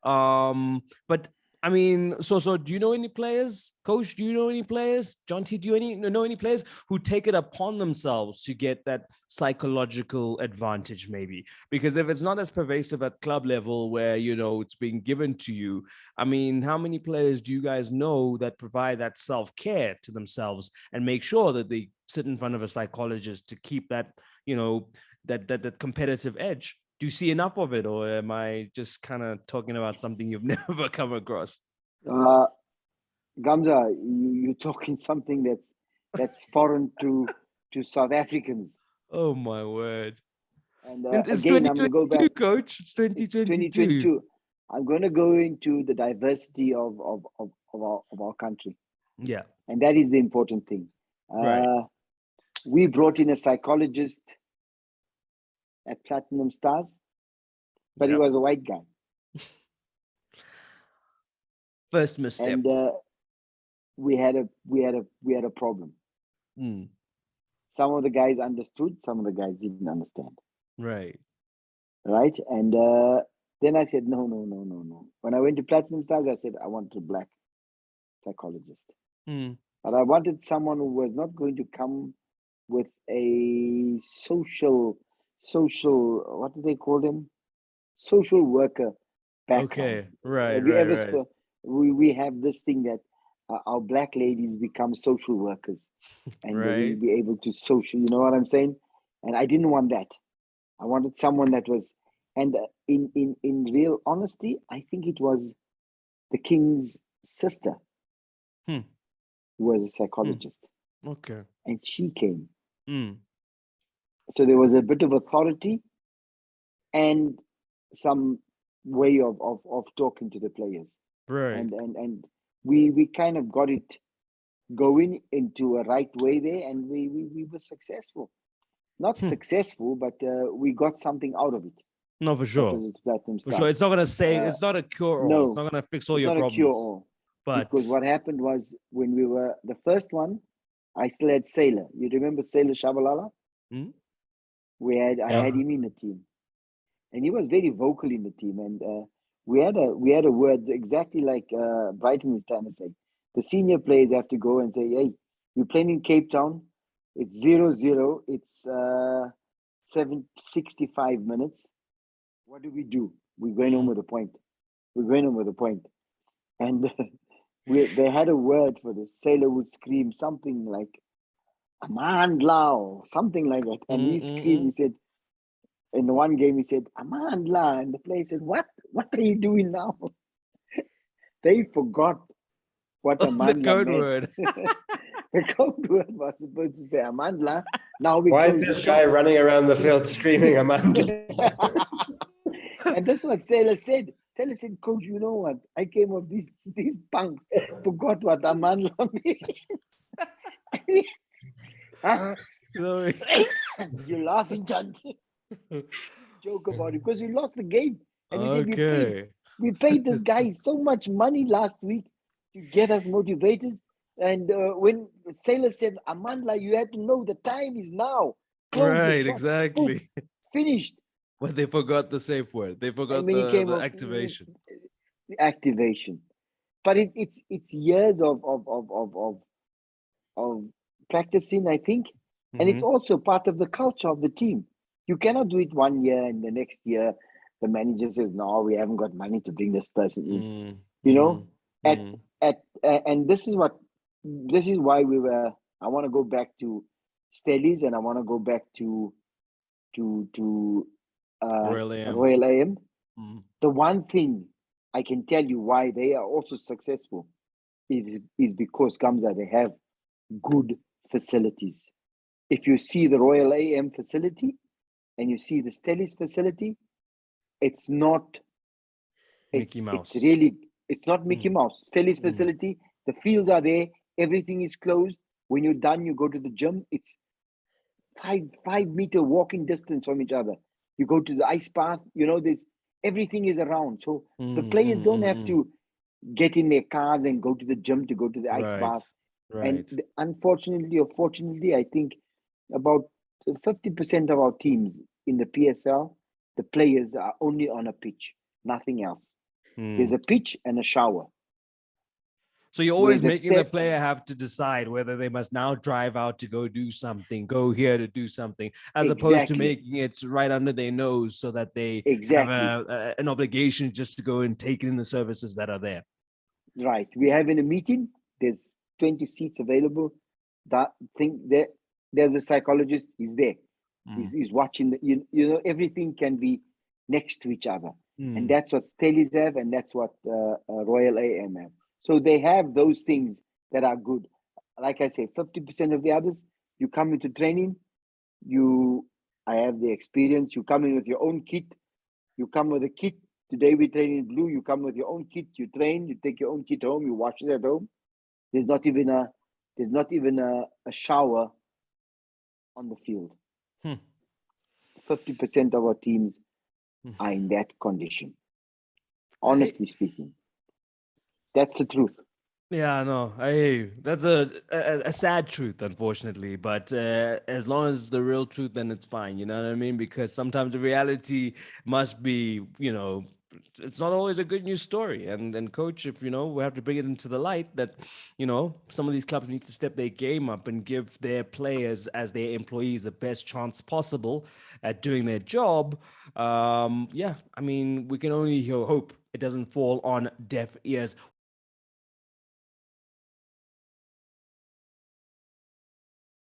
But I mean, so do you know any players, Coach? Do you know any players, John T? Do you know any players who take it upon themselves to get that psychological advantage, maybe? Because if it's not as pervasive at club level, where it's being given to you, I mean, how many players do you guys know that provide that self-care to themselves and make sure that they sit in front of a psychologist to keep that, that competitive edge? Do you see enough of it, or am I just kind of talking about something you've never come across? Gamza, you're talking something that's foreign to South Africans. Oh my word! And It's again, I'm going to go back. Coach. It's 2022. 2022. I'm going to go into the diversity of our country. Yeah. And that is the important thing. Right. We brought in a psychologist at Platinum Stars, but he was a white guy. First misstep. And we had a problem. Some of the guys understood, some of the guys didn't understand. Right. And then I said, no. When I went to Platinum Stars, I said, I want a black psychologist. But I wanted someone who was not going to come with a social, what do they call them? Social worker background. Okay, right. Have you ever we have this thing that our black ladies become social workers, and we'll be able to social. You know what I'm saying? And I didn't want that. I wanted someone that was, and in real honesty, I think it was the king's sister who was a psychologist. Okay. And she came. So there was a bit of authority and some way of talking to the players. Right. And we kind of got it going into a right way there, and we were successful. Not successful, but we got something out of it. No, for sure. For sure. It's not going to say, it's not a cure-all. No, it's not going to fix all your problems. It's not a cure-all. But because what happened was, when we were the first one, I still had Sailor. You remember Sailor Shabalala? I had him in the team, and he was very vocal in the team. And we had a word exactly like Brighton is trying to say. The senior players have to go and say, "Hey, we're playing in Cape Town. It's 0-0. It's 65 minutes. What do we do? We're going home with a point. We're going home with a point." And they had a word for this. Sailor would scream something like "Amandla" or something like that. And he screamed, he said, in the one game, he said, "Amandla." And the player said, What are you doing now? They forgot what Amandla the code meant. word. The code word was supposed to say Amandla. Now why is this guy running around the field screaming Amandla? And that's what Sailor said. Sailor said, "Coach, you know what? I came up these punks forgot what Amandla means." You're laughing, John. Joke about it because we lost the game. And we said we paid this guy so much money last week to get us motivated. And when Sailor said, "Amandla, you have to know the time is now." Right, exactly. Boom, finished. But they forgot the safe word. They forgot the activation. The activation. But it's years of practicing, I think. And it's also part of the culture of the team. You cannot do it 1 year and the next year the manager says, "No, we haven't got money to bring this person in." And this is why I want to go back to Stellies, and I want to go back to Royal AM. The one thing I can tell you why they are also successful is because Gamza, they have good facilities. If you see the Royal AM facility and you see the Stellies facility, it's not Mickey Mouse. It's not Mickey Mouse. Stellies facility, the fields are there, everything is closed. When you're done, you go to the gym. It's 5-meter walking distance from each other. You go to the ice bath, there's everything is around. So the players don't have to get in their cars and go to the gym to go to the ice bath. Right. And unfortunately or fortunately, I think about 50% of our teams in the PSL, the players are only on a pitch, nothing else. There's a pitch and a shower. So you're Where always the making the step- player have to decide whether they must now drive out to go do something, go here to do something, as opposed to Exactly. making it right under their nose so that they Exactly. have an obligation just to go and take in the services that are there. Right. We're having a meeting. There's 20 seats available. That thing there, there's a psychologist. He's there. He's watching. You know, everything can be next to each other. And that's what Stellies have, and that's what Royal AM have. So they have those things that are good. Like I say, 50% of the others, you come into training, I have the experience. You come in with your own kit. You come with a kit. Today we train in blue. You come with your own kit. You train. You take your own kit home. You wash it at home. There's not even a shower on the field. 50% of our teams are in that condition. Honestly speaking, that's the truth. Yeah, no, I hear you. That's a sad truth, unfortunately. But as long as it's the real truth, then it's fine. You know what I mean? Because sometimes the reality must be, it's not always a good news story. And coach, if we have to bring it into the light that, some of these clubs need to step their game up and give their players as their employees the best chance possible at doing their job. Yeah, I mean, we can only hope it doesn't fall on deaf ears.